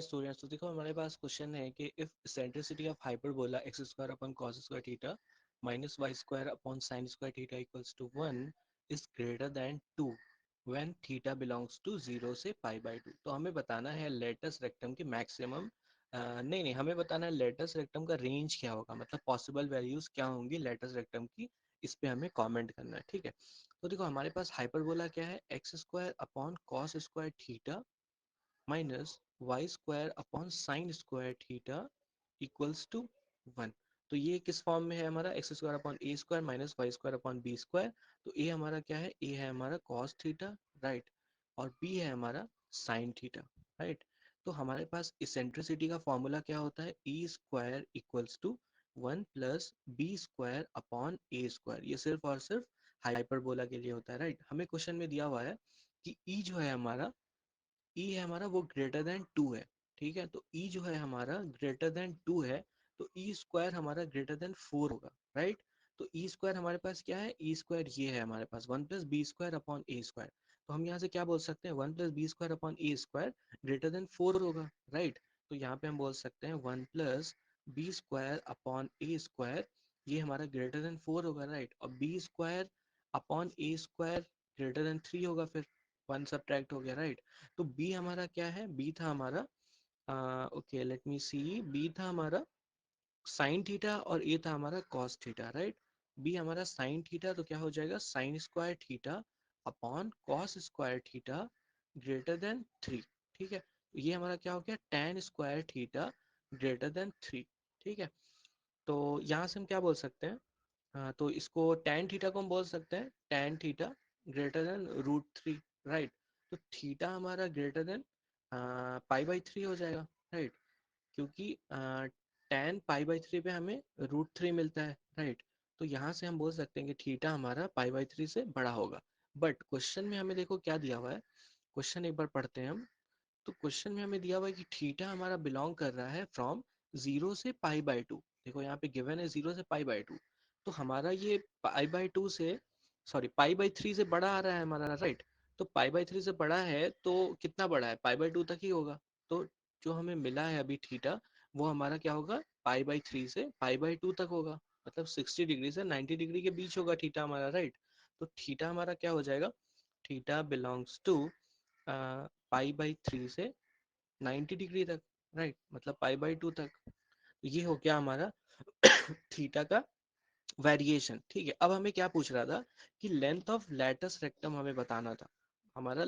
Hi students, तो देखो हमारे पास क्वेश्चन है कि if eccentricity of hyperbola x square upon cos square theta minus Y square upon sign square theta equals to 1 is greater than 2 when theta belongs to 0 से pi by 2। तो हमें बताना है लेटस रेक्टम की maximum नहीं हमें बताना है लेटस रेक्टम का रेंज क्या होगा, मतलब पॉसिबल वैल्यूज क्या होंगी लेटस रेक्टम की। इस पे हमें कमेंट करना है, ठीक है। तो देखो हमारे पास हाइपरबोला क्या है, X square upon cos square theta minus Y square upon sign square theta equals to 1। तो ये किस फॉर्म में है हमारा, X square upon A square minus Y square upon B square. तो ए हमारा क्या है, ए है हमारा कॉस थीटा, राइट, और बी है हमारा साइन थीटा, राइट। तो हमारे पास इसेंट्रिसिटी का फॉर्मूला क्या होता है, E square equals to 1 plus B square upon A square. ये सिर्फ और सिर्फ हाइपरबोला के लिए होता है, राइट। हमें क्वेश्चन में दिया हुआ है कि ई जो है हमारा, ई है हमारा वो ग्रेटर देन 2 है, ठीक है। तो ई जो है हमारा ग्रेटर देन 2 है, तो ई स्क्वायर हमारा ग्रेटर देन 4 होगा, राइट। तो ई स्क्वायर हमारे पास क्या है, ई स्क्वायर ये है हमारे पास 1 plus B square upon A square. तो हम यहाँ से क्या बोल सकते हैं, 1 plus B square upon A square greater than 4 होगा, राइट। तो यहाँ पे हम बोल सकते हैं 1 plus B square upon A square, ये हमारा ग्रेटर देन 4 होगा, राइट। और B square upon A square greater than 3 होगा, फिर 1 सब्ट्रैक्ट हो गया, राइट। तो बी हमारा क्या है, बी था हमारा ओके लेट मी सी, बी था हमारा साइन थीटा और ए था हमारा कॉस थीटा, राइट। बी हमारा साइन थीटा, तो क्या हो जाएगा sign square theta upon cos square theta greater than 3, ठीक है। ये हमारा क्या हो गया, tan square theta greater than 3, ठीक है। तो यहाँ से हम क्या बोल सकते हैं, तो इसको tan थीटा को हम बोल सकते हैं tan theta greater than √3, right. तो थीटा हमारा ग्रेटर देन पाई बाई 3 हो जाएगा, राइट। क्योंकि tan पाई बाई 3 पे हमें √3 मिलता है, राइट। तो यहाँ से हम बोल सकते हैं कि थीटा हमारा पाई बाई 3 से बड़ा होगा। बट क्वेश्चन में हमें देखो क्या दिया हुआ है, क्वेश्चन एक बार पढ़ते हैं हम। तो क्वेश्चन में हमें दिया हुआ है कि थीटा हमारा बिलोंग कर रहा है फ्रॉम 0 से पाई बाई 2। देखो यहाँ पे गिवन है 0 से पाई बाई 2, तो हमारा ये पाई बाई 2 से, सॉरी पाई बाई 3 से बड़ा आ रहा है हमारा, राइट। तो पाई बाई 3 से बड़ा है तो कितना बड़ा है, पाई बाई 2 तक ही होगा। तो जो हमें मिला है अभी थीटा, वो हमारा क्या होगा, पाई बाई 3 से पाई बाई 2 तक होगा, मतलब 60 डिग्री से 90 डिग्री के बीच होगा थीटा हमारा, राइट। तो थीटा हमारा क्या हो जाएगा, theta belongs to pi by 3 से 90 डिग्री तक, राइट, मतलब पाई बाई 2 तक। ये हो गया हमारा थीटा का वेरिएशन, ठीक है। अब हमें क्या पूछ रहा था कि लेंथ ऑफ लैटस रेक्टम हमें बताना था हमारा।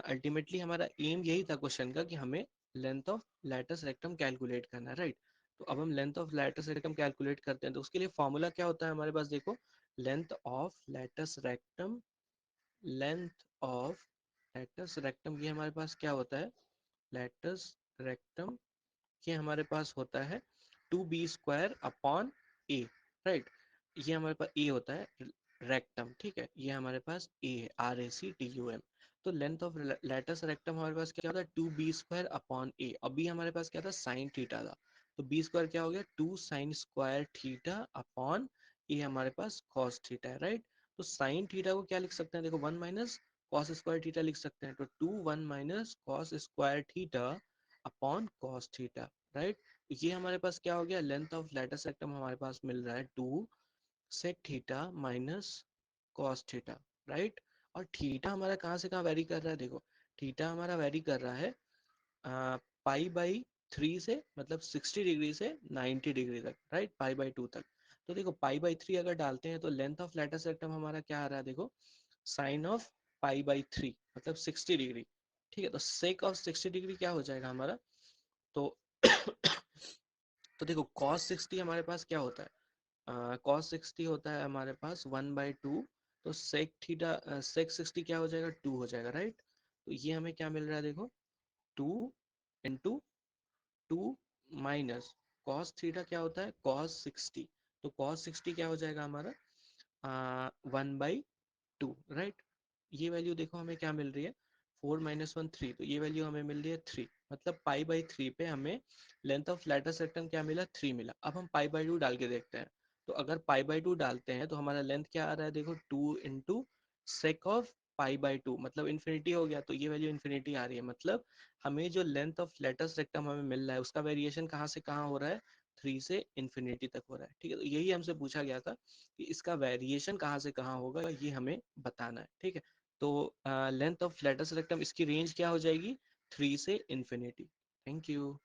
अल्टीमेटली हमारा एम यही था क्वेश्चन का कि हमें length of latus rectum calculate करना है, राइट। तो अब हम length of latus rectum calculate करते हैं, तो उसके लिए फॉर्मूला क्या होता है हमारे पास, देखो length of latus rectum, length of latus rectum ये हमारे पास क्या होता है, लैटस रेक्टम ये हमारे पास होता है 2b स्क्वायर अपॉन ए, राइट। ये हमारे पास ए होता है रेक्टम, ठीक है। ये हमारे पास ए है, RACTUM। तो लेंथ ऑफ लेटस रेक्टम हमारे पास क्या होता है, 2b स्क्वायर अपॉन ए। अभी हमारे पास क्या था, साइन थीटा था। तो बी स्क्वायर क्या हो गया, 2 साइन स्क्वायर थीटा अपॉन ए हमारे पास कॉस थीटा है, राइट। तो साइन थीटा को क्या लिख सकते हैं, देखो 1 माइनस कॉस स्क्वायर थीटा लिख सकते हैं। तो 2 1 minus cos square theta upon cos theta, right. ये हमारे पास क्या हो गया, लेंथ ऑफ लेटस रेक्टम हमारे पास मिल रहा है 2 sec theta minus cos theta, right. और थीटा हमारा कहाँ से कहाँ वेरी कर रहा है, देखो थीटा हमारा वेरी कर रहा है पाई बाई 3 से, मतलब 60 डिग्री से 90 डिग्री तक, राइट, पाई बाई 2 तक। तो देखो पाई बाई 3 अगर डालते हैं तो लेंथ ऑफ लेटस रेक्टम हमारा क्या आ रहा है, देखो साइन ऑफ पाई बाई 3 मतलब 60 डिग्री, ठीक है। तो सेक ऑफ 60 डिग्री क्या हो जाएगा हमारा, तो तो देखो cos 60 हमारे पास क्या होता है, cos 60 होता है हमारे पास 1/2। तो sec थीटा sec 60 क्या हो जाएगा, 2 हो जाएगा, राइट। तो ये हमें क्या मिल रहा है, देखो 2 इंटू 2 माइनस cos थीटा क्या होता है, cos 60। तो cos 60 क्या हो जाएगा हमारा 1/2, राइट। ये वैल्यू देखो हमें क्या मिल रही है, 4 माइनस 1 3, तो ये वैल्यू हमें मिल रही है 3, मतलब पाई बाई 3 पे हमें लेंथ ऑफ लेटस रेक्टम क्या मिला, 3 मिला। अब हम पाई बाई 2 डाल के देखते हैं। तो अगर पाई बाई 2 डालते हैं तो हमारा लेंथ क्या आ रहा है, देखो 2 into sake of pi by two, मतलब इन्फिनिटी हो गया, तो ये वैल्यू इन्फिनिटी आ रही है, मतलब हमें जो लेंथ ऑफ लेटस रेक्टम हमें मिल रहा है उसका वेरिएशन कहाँ से कहाँ हो रहा है, 3 से इन्फिनिटी तक हो रहा है। ठीक है, तो यही हमसे पूछा गया था कि इसका वेरिएशन कहाँ से कहाँ होगा, ये हमें बताना है। ठीक है, तो लेंथ ऑफ लेटस रेक्टम इसकी रेंज क्या हो जाएगी, 3 से इन्फिनिटी। Thank you.